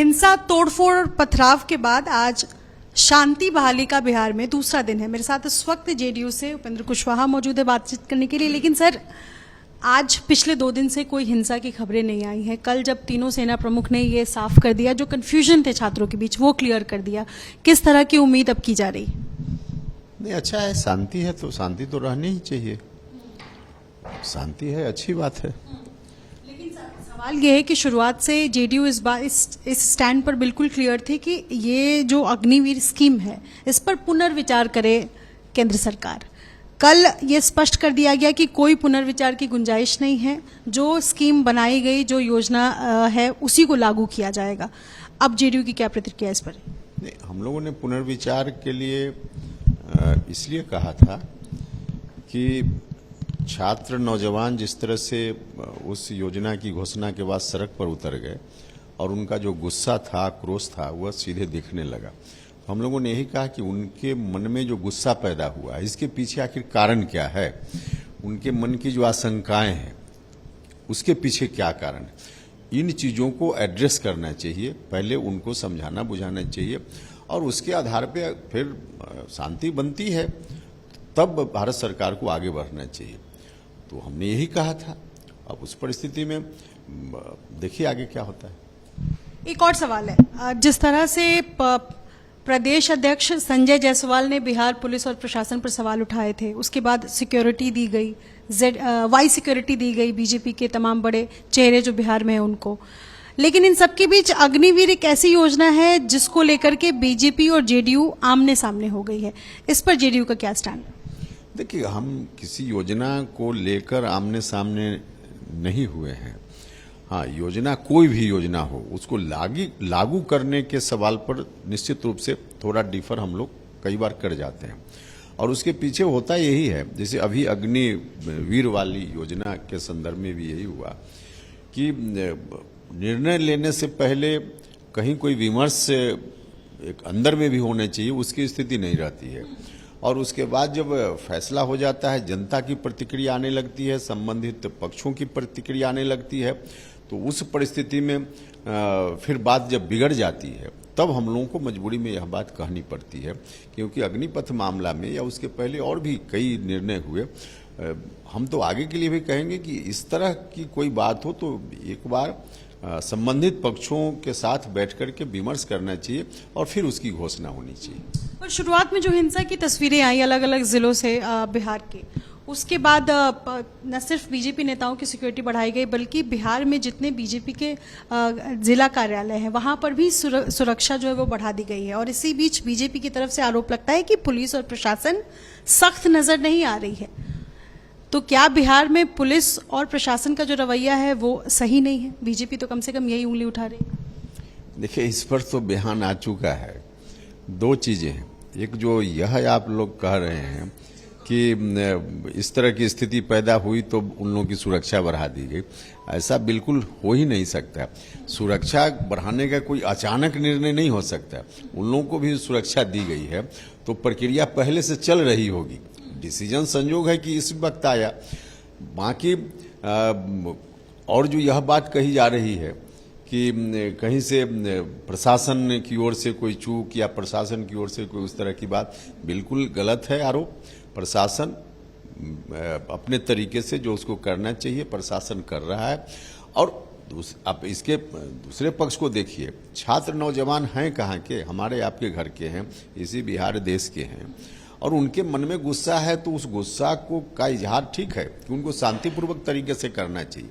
हिंसा, तोड़फोड़, पथराव के बाद आज शांति बहाली का बिहार में दूसरा दिन है। मेरे साथ इस वक्त जेडीयू से उपेंद्र कुशवाहा मौजूद है बातचीत करने के लिए। लेकिन सर, आज पिछले 2 दिन से कोई हिंसा की खबरें नहीं आई हैं। कल जब तीनों सेना प्रमुख ने ये साफ कर दिया, जो कंफ्यूजन थे छात्रों के बीच वो क्लियर कर दिया, किस तरह की उम्मीद अब की जा रही? नहीं, अच्छा है, शांति है तो शांति तो रहनी ही चाहिए। शांति है, अच्छी बात है। लेकिन सवाल ये है कि शुरुआत से जेडीयू इस बार इस स्टैंड पर बिल्कुल क्लियर थी कि ये जो अग्निवीर स्कीम है इस पर पुनर्विचार करे केंद्र सरकार। कल ये स्पष्ट कर दिया गया कि कोई पुनर्विचार की गुंजाइश नहीं है, जो स्कीम बनाई गई, जो योजना है उसी को लागू किया जाएगा। अब जेडीयू की क्या प्रतिक्रिया इस पर? नहीं, हम लोगों ने पुनर्विचार के लिए इसलिए कहा था कि छात्र नौजवान जिस तरह से उस योजना की घोषणा के बाद सड़क पर उतर गए और उनका जो गुस्सा था, आक्रोश था, वह सीधे दिखने लगा। हम लोगों ने यही कहा कि उनके मन में जो गुस्सा पैदा हुआ, इसके पीछे आखिर कारण क्या है, उनके मन की जो आशंकाएं हैं उसके पीछे क्या कारण है, इन चीज़ों को एड्रेस करना चाहिए। पहले उनको समझाना बुझाना चाहिए और उसके आधार पे फिर शांति बनती है, तब भारत सरकार को आगे बढ़ना चाहिए। तो हमने यही कहा था। अब उस परिस्थिति में देखिए आगे क्या होता है। एक और सवाल है, जिस तरह से प्रदेश अध्यक्ष संजय जायसवाल ने बिहार पुलिस और प्रशासन पर सवाल उठाए थे, उसके बाद सिक्योरिटी दी गई, वाई सिक्योरिटी दी गई बीजेपी के तमाम बड़े चेहरे जो बिहार में हैं उनको। लेकिन इन सबके बीच अग्निवीर एक ऐसी योजना है जिसको लेकर के बीजेपी और जेडीयू आमने सामने हो गई है। इस पर जेडीयू का क्या स्टैंड है? देखिए, हम किसी योजना को लेकर आमने सामने नहीं हुए हैं। हाँ, योजना कोई भी योजना हो उसको लागू करने के सवाल पर निश्चित रूप से थोड़ा डिफर हम लोग कई बार कर जाते हैं और उसके पीछे होता यही है। जैसे अभी अग्निवीर वाली योजना के संदर्भ में भी यही हुआ कि निर्णय लेने से पहले कहीं कोई विमर्श एक अंदर में भी होने चाहिए, उसकी स्थिति नहीं रहती है। और उसके बाद जब फैसला हो जाता है, जनता की प्रतिक्रिया आने लगती है, संबंधित पक्षों की प्रतिक्रिया आने लगती है, तो उस परिस्थिति में फिर बात जब बिगड़ जाती है तब हम लोगों को मजबूरी में यह बात कहनी पड़ती है। क्योंकि अग्निपथ मामला में या उसके पहले और भी कई निर्णय हुए। हम तो आगे के लिए भी कहेंगे कि इस तरह की कोई बात हो तो एक बार संबंधित पक्षों के साथ बैठ करके विमर्श करना चाहिए और फिर उसकी घोषणा होनी चाहिए। और शुरुआत में जो हिंसा की तस्वीरें आई अलग अलग जिलों से बिहार के, उसके बाद न सिर्फ बीजेपी नेताओं की सिक्योरिटी बढ़ाई गई बल्कि बिहार में जितने बीजेपी के जिला कार्यालय हैं वहां पर भी सुरक्षा जो है वो बढ़ा दी गई है। और इसी बीच बीजेपी की तरफ से आरोप लगता है कि पुलिस और प्रशासन सख्त नजर नहीं आ रही है। तो क्या बिहार में पुलिस और प्रशासन का जो रवैया है वो सही नहीं है? बीजेपी तो कम से कम यही उंगली उठा रही है। देखिए, इस पर तो बयान आ चुका है। 2 चीजें हैं। एक जो यह आप लोग कह रहे हैं कि इस तरह की स्थिति पैदा हुई तो उन लोगों की सुरक्षा बढ़ा दी गई, ऐसा बिल्कुल हो ही नहीं सकता। सुरक्षा बढ़ाने का कोई अचानक निर्णय नहीं हो सकता। उन लोगों को भी सुरक्षा दी गई है तो प्रक्रिया पहले से चल रही होगी। डिसीजन संयोग है कि इस वक्त आया। बाकी और जो यह बात कही जा रही है कि कहीं से प्रशासन की ओर से कोई चूक या प्रशासन की ओर से कोई उस तरह की बात, बिल्कुल गलत है आरोप। प्रशासन अपने तरीके से जो उसको करना चाहिए प्रशासन कर रहा है। और आप इसके दूसरे पक्ष को देखिए, छात्र नौजवान हैं कहाँ के, हमारे आपके घर के हैं, इसी बिहार देश के हैं और उनके मन में गुस्सा है तो उस गुस्सा को का इजहार ठीक है कि उनको शांतिपूर्वक तरीके से करना चाहिए।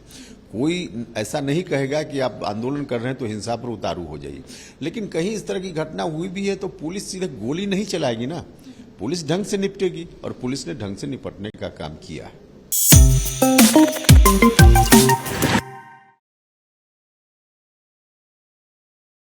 कोई ऐसा नहीं कहेगा कि आप आंदोलन कर रहे हैं तो हिंसा पर उतारू हो जाइए। लेकिन कहीं इस तरह की घटना हुई भी है तो पुलिस सीधे गोली नहीं चलाएगी ना, पुलिस ढंग से निपटेगी और पुलिस ने ढंग से निपटने का काम किया है।